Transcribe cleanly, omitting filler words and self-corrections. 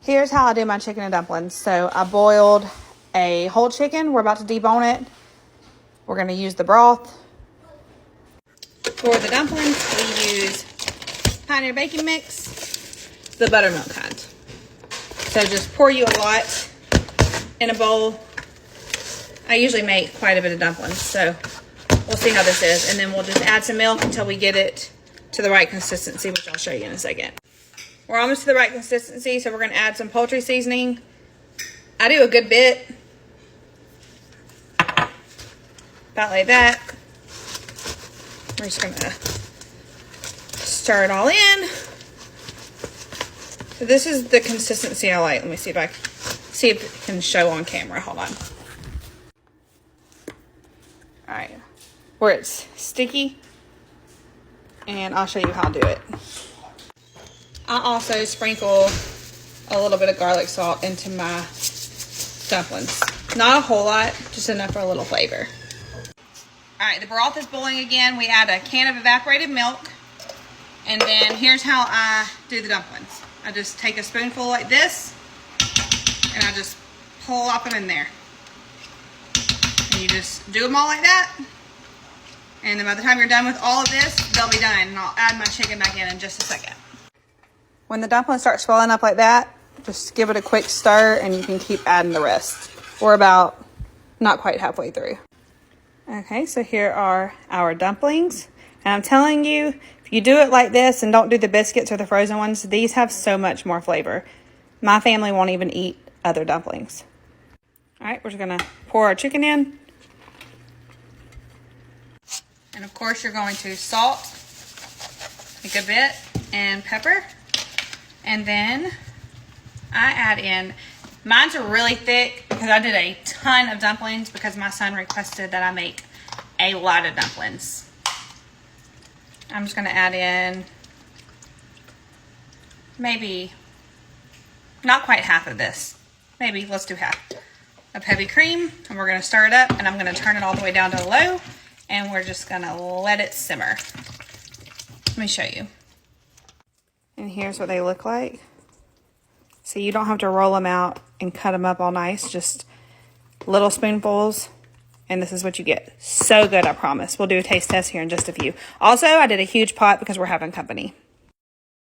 Here's how I do my chicken and dumplings. So I boiled a whole chicken. We're about to debone it. We're going to use the broth. For the dumplings, we use Pioneer baking mix, the buttermilk kind. So just pour you a lot in a bowl. I usually make quite a bit of dumplings, so we'll see how this is. And then we'll just add some milk until we get it to the right consistency, which I'll show you in a second. We're almost to the right consistency, so we're going to add some poultry seasoning. I do a good bit. About like that. We're just going to stir it all in. So this is the consistency I like. Let me see if it can show on camera. Hold on. All right. Where it's sticky. And I'll show you how to do it. I also sprinkle a little bit of garlic salt into my dumplings. Not a whole lot, just enough for a little flavor. All right, the broth is boiling again. We add a can of evaporated milk. And then here's how I do the dumplings. I just take a spoonful like this, and I just plop them in there. And you just do them all like that. And then by the time you're done with all of this, they'll be done. And I'll add my chicken back in just a second. When the dumplings start swelling up like that, just give it a quick stir and you can keep adding the rest. We're about not quite halfway through. Okay, so here are our dumplings. And I'm telling you, if you do it like this and don't do the biscuits or the frozen ones, these have so much more flavor. My family won't even eat other dumplings. All right, we're just gonna pour our chicken in. And of course you're going to salt, a good bit, and pepper. And then I add in, mine's are really thick because I did a ton of dumplings because my son requested that I make a lot of dumplings. I'm just gonna add in maybe not quite half of this. Maybe let's do half of heavy cream, and we're gonna stir it up, and I'm gonna turn it all the way down to low, and we're just gonna let it simmer. Let me show you. And here's what they look like. So you don't have to roll them out and cut them up all nice, just little spoonfuls. And this is what you get. So good, I promise. We'll do a taste test here in just a few. Also, I did a huge pot because we're having company.